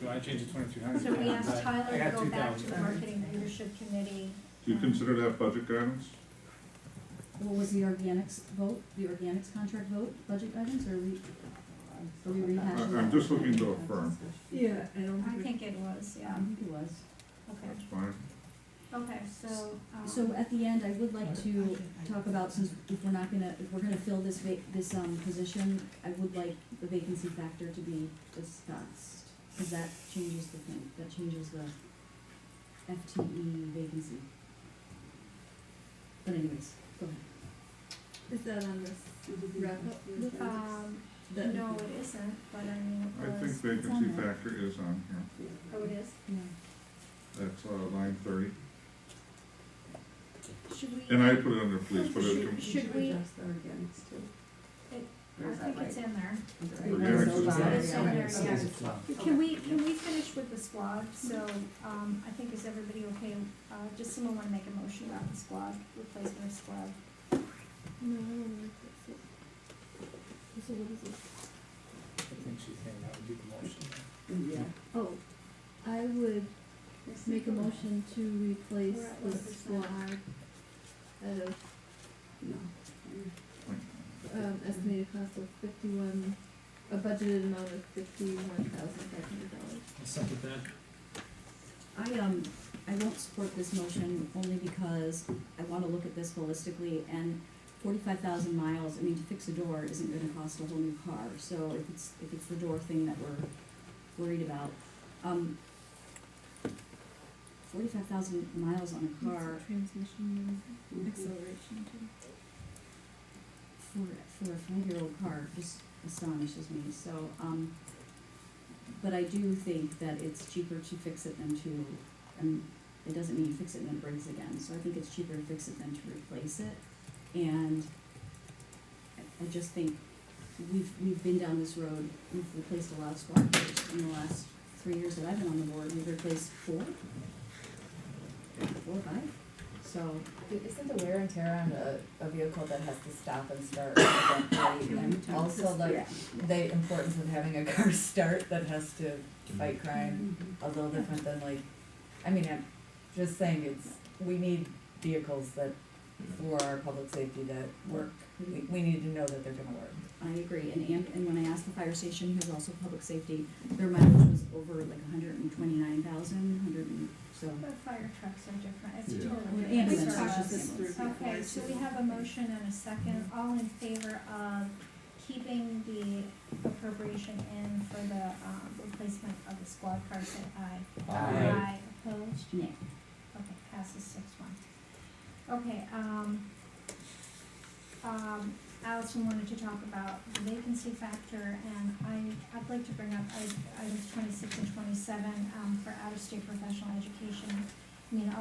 Do I change it 2,300? So we asked I Tyler got to go back to 2,000. the marketing leadership committee. Do you consider that budget guidance? What was the organics vote, the organics contract vote, budget guidance, or are we rehashing that? I'm just looking to affirm, Yeah, I don't I think. think it was, I yeah, think it was. okay, that's fine. okay, so, So at the end, I would like to talk about, since if we're gonna fill this position, I would like the vacancy factor to be discussed, cause that changes the thing, that changes the FTE vacancy. But anyways, go ahead. Is that on this wrap up? no, it isn't, but I mean, I it think was, vacancy there. factor is on here. oh, it is? Yeah. That's line 30. Should we? And I put it under police, but it, Should we, Adjust the organics too. I think it's in there. Organics is It's on in there, there. yeah. Can we finish with the squad? So, I think, is everybody okay? Does someone wanna make a motion about the squad, replacement of squad? No, I don't know if that's it. So what is it? I think she's saying that would be the motion. Yeah. Oh, I would make a motion to replace the squad at a, estimated cost of a budgeted amount of $51,500. I'll second that. I won't support this motion only because I wanna look at this holistically, and 45,000 miles, I mean, to fix a door isn't gonna cost a whole new car, so if it's the door thing that we're worried about, 45,000 miles on a car Transmission and acceleration too. for a 5-year-old car just astonishes me, so, but I do think that it's cheaper to fix it than to, it doesn't mean you fix it and then it breaks again, so I think it's cheaper to fix it than to replace it. And I just think we've been down this road, we've replaced a lot of squad cars in the last 3 years that I've been on the board, we've replaced 4 or 5, so. Isn't the wear and tear on a vehicle that has to stop and start abruptly, and also like the importance of having a car start that has to fight crime a little different than like, I mean, I'm just saying we need vehicles that, for our public safety, that work. We need to know that they're gonna work. I agree, and when I asked the fire station, who's also public safety, their mileage was over like 129,000, so. The fire trucks are different, it's Yeah. totally Well, different. ambulance Trucks. is just Okay, so we have a motion and a second, all in favor of keeping the appropriation in for the, replacement of the squad car, say aye. Aye. Opposed? Nay. Okay, passes 6-1. Okay, Allison wanted to talk about the vacancy factor, and I'd like to bring up items 26 and 27, for out-of-state professional education. I mean,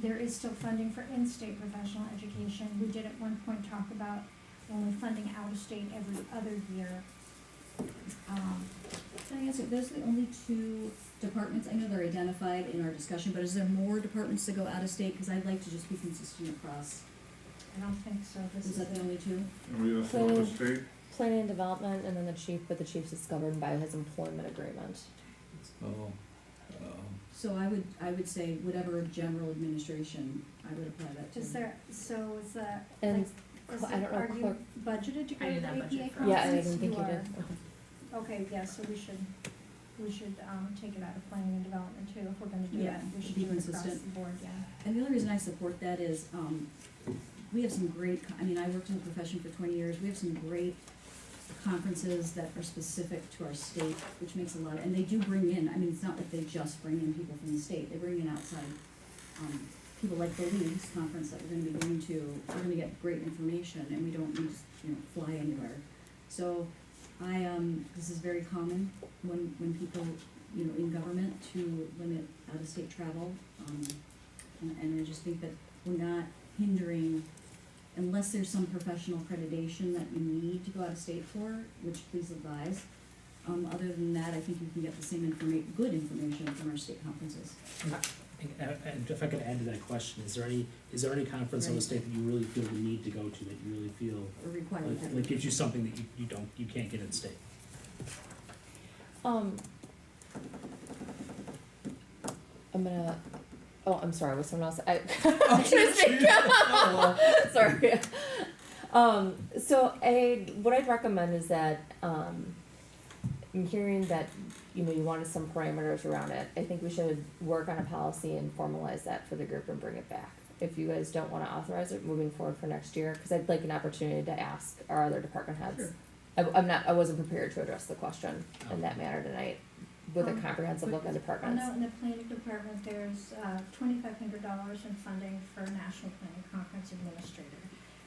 there is still funding for in-state professional education. We did at one point talk about only funding out-of-state every other year. Can I answer, those are the only 2 departments, I know they're identified in our discussion, but is there more departments to go out of state? Cause I'd like to just be consistent across. I don't think so, this Is is that the only 2? And we also have the state, Planning and development, and then the chief, but the chief is governed by his employment agreement. Oh, So I would say whatever general administration, I would apply that to. Is there, so is that, And is I don't know, are you clerk- budgeted to go I to did the not APA budget for it. Yeah, I conference? didn't think you are. did. Okay, yeah, so we should, take it out of planning and development too, if we're gonna do Yeah, that, we should be do it across consistent. the board, yeah. And the only reason I support that is, we have some great, I mean, I worked in the profession for 20 years, we have some great conferences that are specific to our state, which makes a lot, and they do bring in, I mean, it's not like they just bring in people from the state, they bring in outside, people like the Leagues conference that we're gonna be going to, we're gonna get great information, and we don't need to, fly anywhere. So, this is very common when people, in government to limit out-of-state travel, and I just think that we're not hindering, unless there's some professional accreditation that you need to go out of state for, which please advise. Other than that, I think you can get the same good information from our state conferences. And if I could add to that question, is there any conference on the state that you really feel the need to go to, that you really feel Or required. like gives you something that you can't get in state? I'm gonna, oh, I'm sorry, was someone else, I should speak. Sorry. So what I'd recommend is that, I'm hearing that, you know, you wanted some parameters around it. I think we should work on a policy and formalize that for the group and bring it back. If you guys don't wanna authorize it moving forward for next year, cause I'd like an opportunity to ask our other department heads. Sure. I wasn't prepared to address the question in that manner tonight with a comprehensive look at I departments. know in the planning department, there's $2,500 in funding for National Planning Conference Administrator.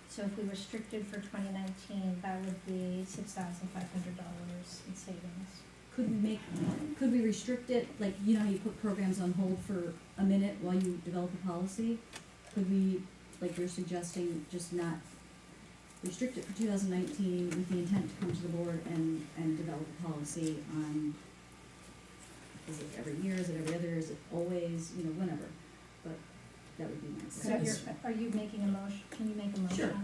So if we restricted for 2019, that would be $6,500 in savings. Could we restrict it, like, you know how you put programs on hold for a minute while you develop a policy? Could we, like you're suggesting, just not restrict it for 2019 with the intent to come to the board and develop a policy on, is it every year, is it every other, is it always, you know, whenever, but that would be nice. So are you making a motion, can you make a motion? Sure.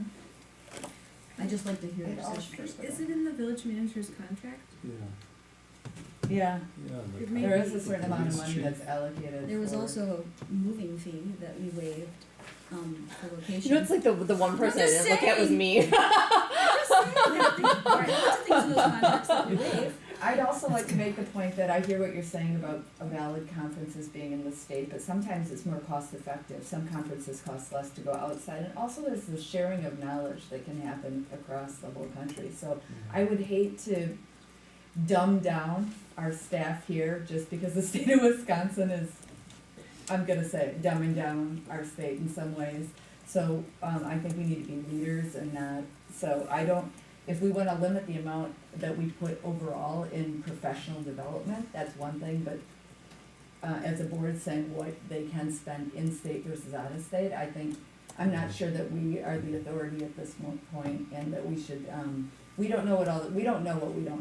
I'd just like to hear your session first. Is it in the village manager's contract? Yeah, Yeah, It yeah. may there is be- a certain amount of money that's allocated. There was for- also a moving fee that we waived, for location. You know, it's like the one person I just didn't look at was saying. me. There are lots of things in those contracts that we waive. I'd also like to make the point that I hear what you're saying about a valid conferences being in the state, but sometimes it's more cost effective. Some conferences cost less to go outside, and also there's the sharing of knowledge that can happen across the whole country. So I would hate to dumb down our staff here just because the state of Wisconsin is, I'm gonna say, dumbing down our state in some ways. So, I think we need to be leaders and not, so I don't, if we wanna limit the amount that we put overall in professional development, that's one thing, but as a board saying what they can spend in-state versus out-of-state, I think, I'm not sure that we are the authority at this point, and that we should, we don't know what we don't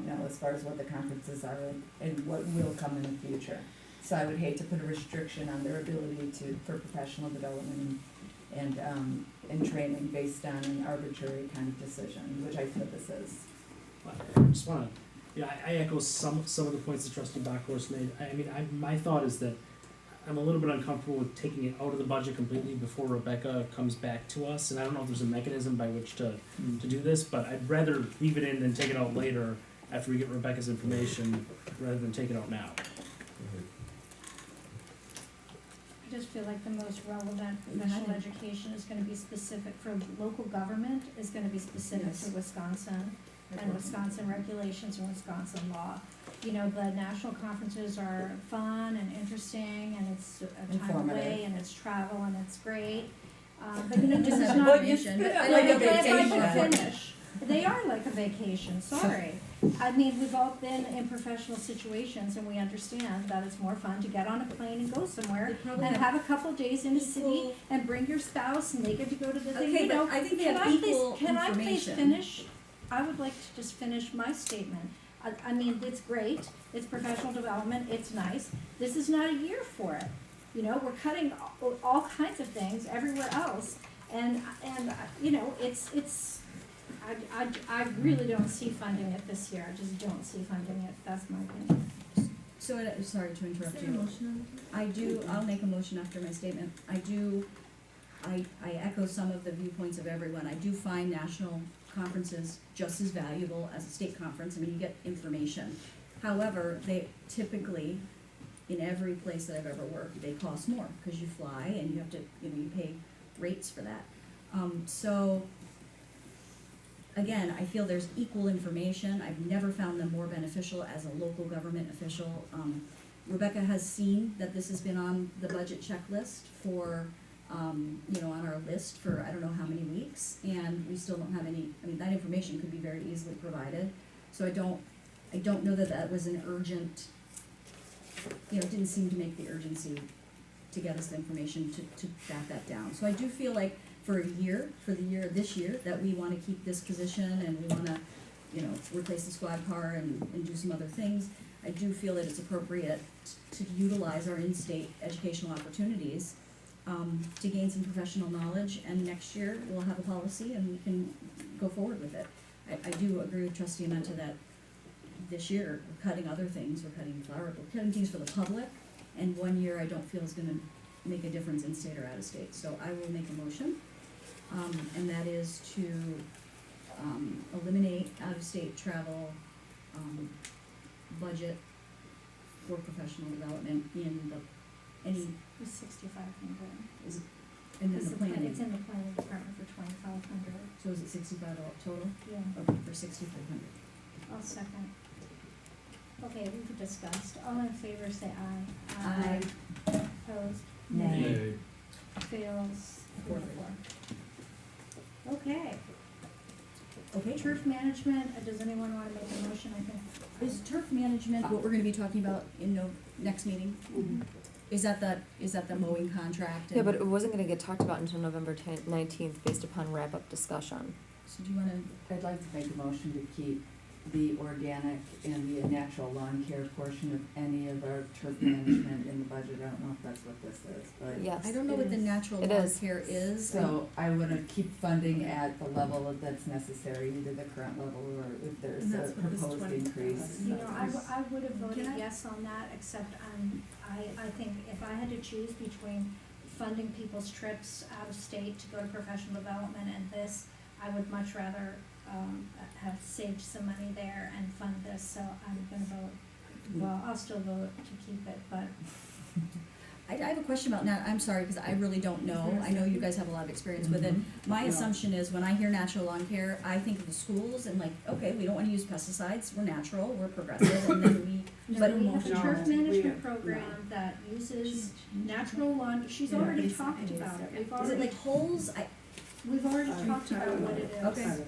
know as far as what the conferences are and what will come in the future. So I would hate to put a restriction on their ability for professional development and training based on an arbitrary kind of decision, which I feel this is. I just wanna, I echo some of the points that Trustee Bachhorst made. I mean, my thought is that I'm a little bit uncomfortable with taking it out of the budget completely before Rebecca comes back to us, and I don't know if there's a mechanism by which to do this, but I'd rather leave it in than take it out later after we get Rebecca's information, rather than take it out now. I just feel like the most relevant professional education is gonna be specific for local government, is gonna be specific Yes. to Wisconsin and Wisconsin regulations and Wisconsin law. You know, the national conferences are fun and interesting, and it's a time Informative. away, and it's travel, and it's great. But you know, this Just is have not. information, but like a Let me vacation. finish. They are like a vacation, sorry. I mean, we've all been in professional situations, and we understand that it's more fun to get on a plane and go somewhere They probably and have have a couple days in a city equal- and bring your spouse, and they get to go to the thing, Okay, you but know. I think they Can have I please- equal Can I please information. finish? I would like to just finish my statement. I mean, it's great, it's professional development, it's nice. This is not a year for it. You know, we're cutting all kinds of things everywhere else, and, you know, I really don't see funding it this year, I just don't see funding it, that's my opinion. So, sorry to interrupt Is there a you. motion on I'll make a motion after my statement. I echo some of the viewpoints of everyone. I do find national conferences just as valuable as a state conference. I mean, you get information. However, they typically, in every place that I've ever worked, they cost more, because you fly and you have to, you know, you pay rates for that. So, again, I feel there's equal information. I've never found them more beneficial as a local government official. Rebecca has seen that this has been on the budget checklist for, you know, on our list for I don't know how many weeks, and we still don't have any, I mean, that information could be very easily provided. So I don't know that that was an urgent, you know, it didn't seem to make the urgency to get us the information to back that down. So I do feel like for this year, that we wanna keep this position and we wanna, you know, replace the squad car and do some other things. I do feel that it's appropriate to utilize our in-state educational opportunities, to gain some professional knowledge, and next year we'll have a policy and we can go forward with it. I do agree with Trustee Amenta that this year, we're cutting other things, we're cutting flower, we're cutting things for the public, and 1 year I don't feel is gonna make a difference in state or out of state. So I will make a motion, and that is to, eliminate out of state travel, budget for professional development in the, any, It's 6,500. and then the planning. It's in the planning department for 2,500. So is it 65 total? Yeah, Okay, for 6,500. I'll second. Okay, we've discussed. All in favor, say aye. Aye. Opposed? Nay. Fails 4-4. Okay, Okay, turf management, does anyone wanna make a motion? I think. is turf management what we're gonna be talking about in next meeting? Is that the mowing contract? Yeah, and- but it wasn't gonna get talked about until November 19th based upon wrap-up discussion. So do you wanna, I'd like to make a motion to keep the organic and the natural lawn care portion of any of our turf management in the budget. I don't know if that's what this is, but. Yes. I don't know what the natural It lawn is. care is. So I wanna keep funding at the level that's necessary, either the current level or if there's And a that's what this proposed 20 increase. You know, I would have voted Can I- yes on that, except I think if I had to choose between funding people's trips out of state to go to professional development and this, I would much rather, have saved some money there and fund this, so I'm gonna vote, well, I'll still vote to keep it, but I have a question about I'm sorry, because I really don't know. I know you guys have a lot of experience with it. My assumption is when I hear natural lawn care, I think of the schools and like, okay, we don't wanna use pesticides, we're natural, we're progressive, and then no, we have a No, turf we- management program that uses natural lawn, she's Yeah, already it's- talked it is. about it, is it like holes? we've already talked about what it is. Okay.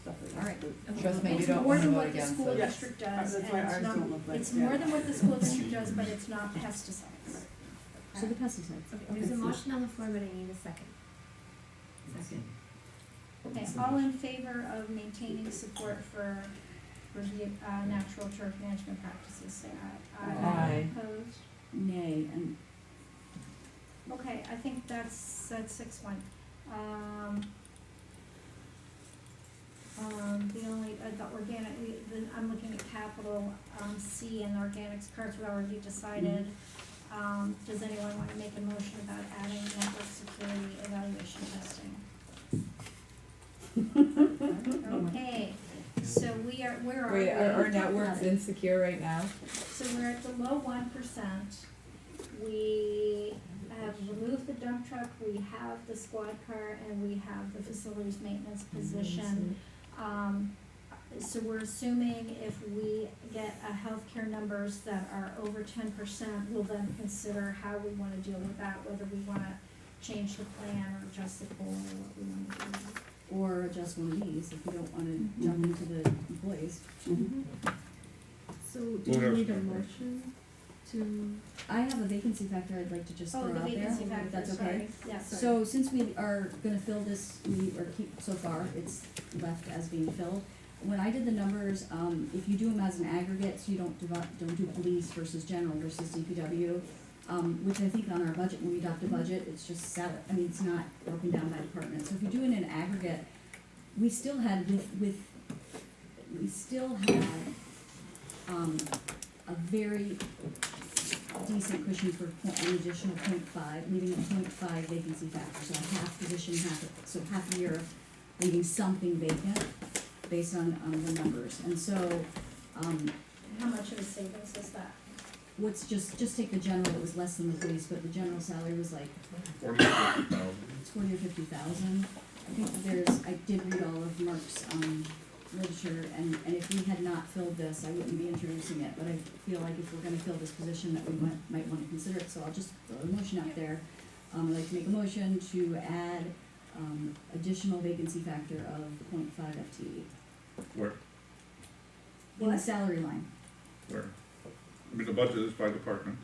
All right. Trust me, you It's don't more wanna than vote what the against school it. district does, That's and why it's ours not, don't look like it's that. more than what the school district does, but it's not pesticides. So the pesticides. Okay, there's a motion on the floor, but I need a second. Second. Okay, all in favor of maintaining support for the, natural turf management practices, say aye. Aye. Opposed? Nay, and Okay, I think that's 6-1. The only, the organic, I'm looking at capital, C and organics cards we already decided. Does anyone wanna make a motion about adding network security evaluation testing? Okay, so where are we? Wait, are our networks insecure right now? So we're at the low 1%. We have removed the dump truck, we have the squad car, and we have the facilities maintenance position. So we're assuming if we get healthcare numbers that are over 10%, we'll then consider how we wanna deal with that, whether we wanna change the plan or adjust the pool or what we wanna do. or adjust one of these if you don't wanna jump into the employees. So do We'll you have need a some. motion to, I have a vacancy factor I'd like to just throw Oh, out the there, vacancy if factor, that's okay. sorry, yes. So since we are gonna fill this, so far, it's left as being filled. When I did the numbers, if you do them as an aggregate, so you don't do police versus general versus DPW, which I think on our budget, when we adopt a budget, it's just it's not broken down by department. So if you do it in an aggregate, we still had a very decent cushion for an additional 0.5, leaving a 0.5 vacancy factor, so a half position, half a year, leaving something vacant based on the numbers. And so, How much of a savings is that? what's just take the general, it was less than the police, but the general salary was like 40,000. it's 40 or 50,000. I think I did read all of Mark's, literature, and if we had not filled this, I wouldn't be introducing it, but I feel like if we're gonna fill this position, that we might wanna consider it, so I'll just throw a motion out there. I'd like to make a motion to add, additional vacancy factor of 0.5 FTE. Where, In the salary line. where? I mean, the budget is by department.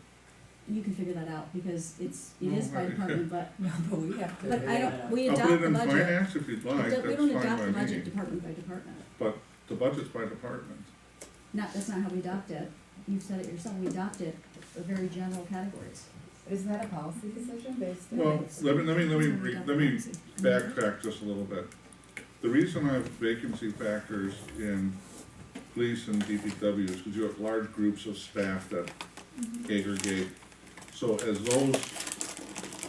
You can figure that out, because it is by Right. department, but, But we have to. but figure I that don't, out. we I'll adopt put it the in budget. finance if you'd like, We that's don't adopt fine the by budget me. department by department. But the budget's by department. That's not how we adopt it. You've said it yourself, we adopt it, very general categories. Is that a policy decision based on? Well, let me backtrack just a little bit. The reason I have vacancy factors in police and DPW is because you have large groups of staff that aggregate So as those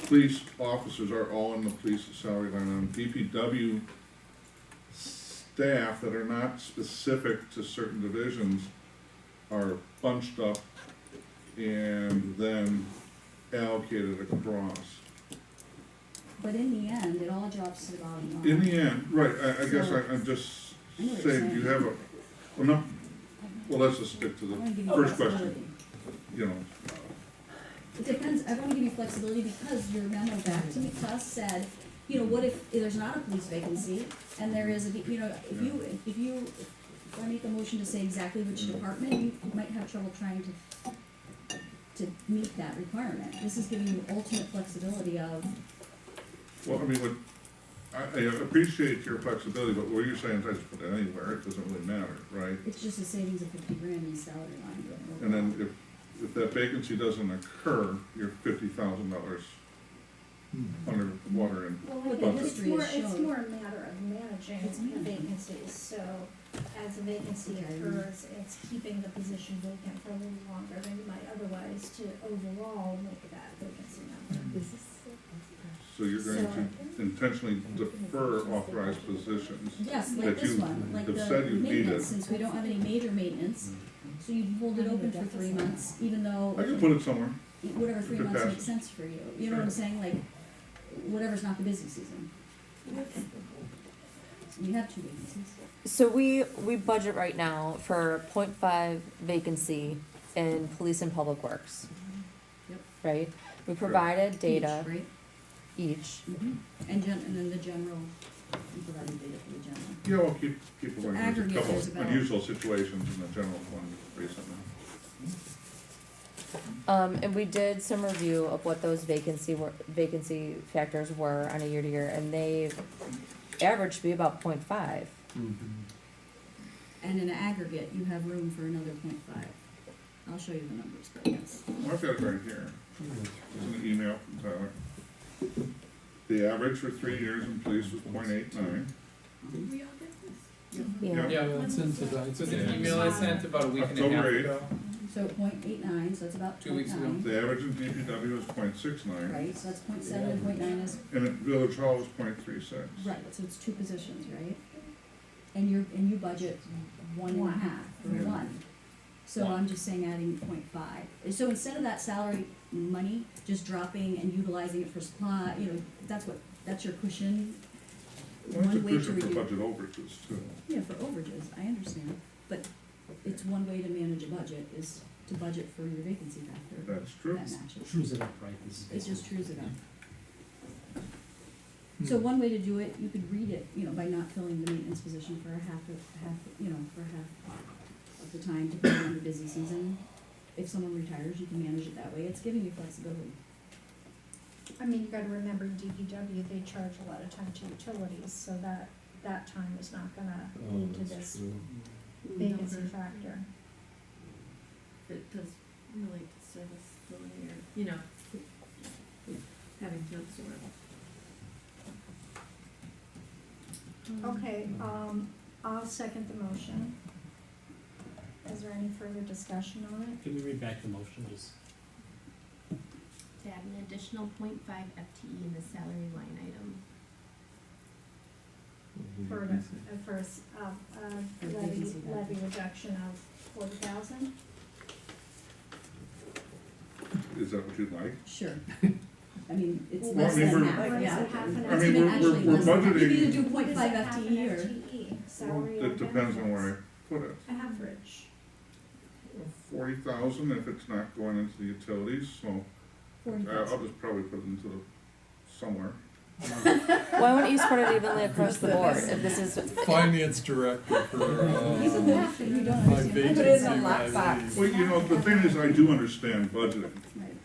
police officers are all in the police salary line, on DPW staff that are not specific to certain divisions are bunched up and then allocated across. But in the end, it all drops to the bottom line. In the end, right, I guess So- I'm just I know what you're saying, you saying. have a, well, no, well, let's just stick to I the wanna give you first flexibility. question, you know. It depends, I wanna give you flexibility because your memo back to me, to us said, you know, what if there's not a police vacancy and there is a, you know, if I make a motion to say exactly which department, you might have trouble trying to meet that requirement. This is giving you ultimate flexibility of, Well, I mean, what, I appreciate your flexibility, but what you're saying is I just put it anywhere, it doesn't really matter, right? it's just a savings of 50 grand in salary line. And then if that vacancy doesn't occur, you're $50,000 underwater in Well, I What think the it's history more, has it's shown. more a matter of managing It's the management. vacancies, so as a vacancy Okay. occurs, it's keeping the position vacant for a little longer than you might otherwise to overall make that vacancy number. So you're going to intentionally defer authorized positions. Yes, like that this you one, like have the said you maintenance, needed. since we don't have any major maintenance, so you hold it open for 3 months, even though, I can put it somewhere. whatever 3 If it months passes. makes sense for you, you know what I'm saying, like, whatever's not the busy season. You have 2 vacancies. So we budget right now for 0.5 vacancy in police and public works. Yep. Right? We provided data Each, right? each. And then the general, you provided data for the general. Yeah, we'll keep it going. There's a Aggregate, couple there's about- unusual situations in the general fund recently. And we did some review of what those vacancy factors were on a year to year, and they averaged to be about 0.5. And in aggregate, you have room for another 0.5. I'll show you the numbers, but yes. Well, I've got it right here. It's an email from Tyler. The average for 3 years in police was .89. Yeah. Yeah, well, it's an email I sent about a week and a half October 8th. ago. So 0.89, so that's about 2 weeks ago. 0.9. The average in DPW was .69, Right, so that's 0.7 and 0.9 is, and at Village Hall was .36. right, so it's 2 positions, right? And you budget 1.5 or Yeah. 1. So I'm just saying adding 0.5. So instead of that salary money just dropping and utilizing it for supply, you know, that's your cushion. Well, it's a One way to cushion for reduce. budget overages too. Yeah, for overages, I understand, but it's one way to manage a budget is to budget for your vacancy factor. That's true. That matches. Choose it up, right? This is It just trues it up. Hmm. So one way to do it, you could read it, you know, by not filling the maintenance position for half, you know, for half of the time to put it in the busy season. If someone retires, you can manage it that way. It's giving you flexibility. I mean, you gotta remember DPW, they charge a lot of time to utilities, so that time is not gonna lead to this vacancy factor. It does relate to service delivery or, you know, having to absorb. Okay, I'll second the motion. Is there any further discussion on it? Can we read back the motion, just? To add an additional 0.5 FTE in the salary line item. For a levy reduction of 40,000? Is that what you'd like? Sure. I mean, it's Well, less I mean, than we're- half, What is yeah. it, half an I It's mean, even we're- actually we're less than- You can budgeting- either do What 0.5 is it, half an FTE or. FTE, salary or It depends on where benefits? I put it. Average. 40,000 if it's not going into the utilities, so I'll 40,000. just probably put it into the, somewhere. Why wouldn't you spread it evenly across the board if this is, Finance director for, You can laugh if you don't my understand. vacancy. Put it in the when I lockbox. leave. Well, you know, the thing is, I do understand budgeting, Right,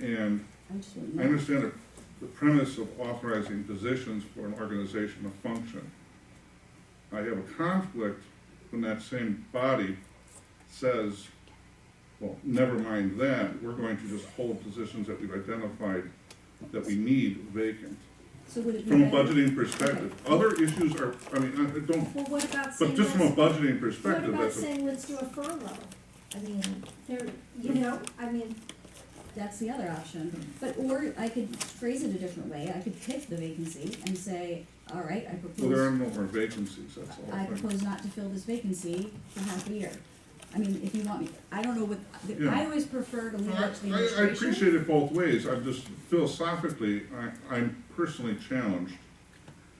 and I just wouldn't I know. understand the premise of authorizing positions for an organization to function. I have a conflict when that same body says, well, never mind that, we're going to just hold positions that we've identified that we need vacant. So would it be From a better- budgeting perspective, other issues are, I mean, I don't, Well, what about saying but just from a let's, budgeting what perspective, about that's a, saying let's do a furlough? I mean, there, you know, I mean, that's the other option. But, or I could phrase it a different way, I could pick the vacancy and say, all right, I Well, there are propose, no more vacancies, that's all. I propose not to fill this vacancy for half a year. I mean, if you want me, I don't know what, Yeah. I always prefer to leave it to the I administration. appreciate it both ways, I'm just philosophically, I'm personally challenged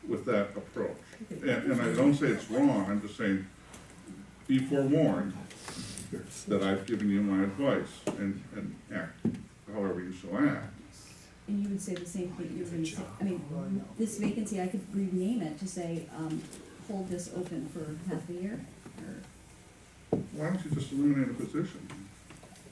with that approach. And I don't say it's wrong, I'm just saying, be forewarned that I've given you my advice and act however you so act. And you would say the same thing, you were gonna say, I mean, this vacancy, I could rename it to say, hold this open for half a year, or, Why don't you just eliminate a position?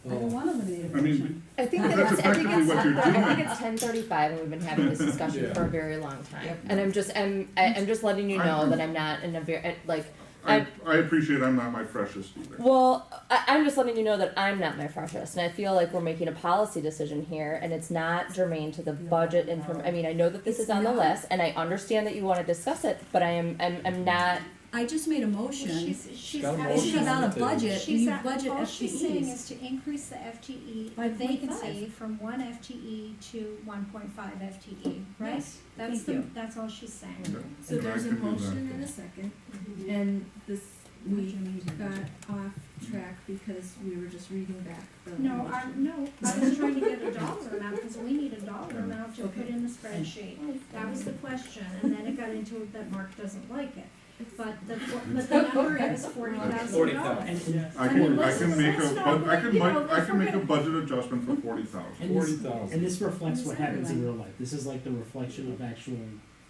I don't wanna eliminate a I mean, position. I think That's that's, I think effectively it's, what you're I doing. think it's 10:35 and we've been having this discussion Yeah. for a very long time. Yep. And I'm just letting you know that I'm not in a very, like, I appreciate I'm not my freshest either. well, I'm just letting you know that I'm not my freshest, and I feel like we're making a policy decision here, and it's not germane to the budget I mean, I know that this It's is on the not. list, and I understand that you wanna discuss it, but I'm not, I just made a motion, She's Got a this is motion. about a budget, and She's you at, budget all she's saying FTEs. is to increase the FTE, By the 0.5. vacancy from 1 FTE to 1.5 FTE, right? Yes, That's thank the, you. that's all she's saying. Okay. So And I there's a can do that. motion and a second, and this, we got off track because we were just reading back the No, motion. I was trying to get a dollar amount, because we need a dollar amount to put in the spreadsheet. That was the question, and then it got into that Mark doesn't like it. But the number is $40,000. And, I mean, can make let's a, not I can you know, make, I can make a if budget adjustment for 40,000. and this, 40,000. and this reflects what happens in real life. This is like the reflection of actual,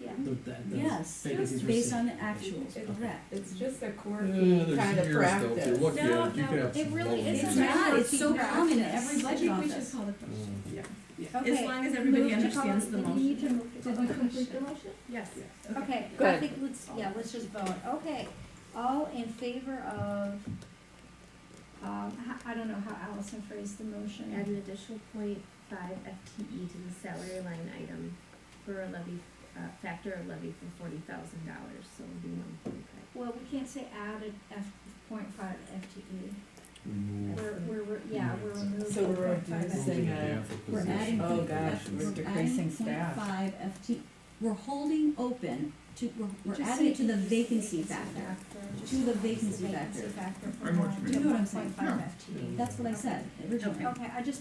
Yeah. the Yes, vacancies we're based seeing. on the actuals, correct. It's just a Yeah, quirky there's kind of years though, if you practice. look at No, it, you no, can have it some really low isn't. It's numbers. not, it's so Practice. common in every I budget think we should office. call the question. Mm. Okay, As long as everybody move to understands call- the you motion. need to move to Did call we the complete question. the motion? Yes. Okay. Okay, I Good. think let's just vote. Okay, all in favor of, I don't know how Allison phrased the motion. Add an additional 0.5 FTE to the salary line item for a levy, factor of levy for $40,000, so it'll be 1.5. Well, we can't say added .5 FTE. Remove. We're removing So we're 0.5 reducing FTE. it. Half a We're position. adding, Oh, gosh, we're we're decreasing adding staff. 0.5 FT, we're holding open to, we're Just adding it say to the vacancy vacancy factor. Just To the increase vacancy factor. factor I from know what 1 you to mean. You know what I'm saying? 1.5 FTE. That's what I said originally. Okay, I just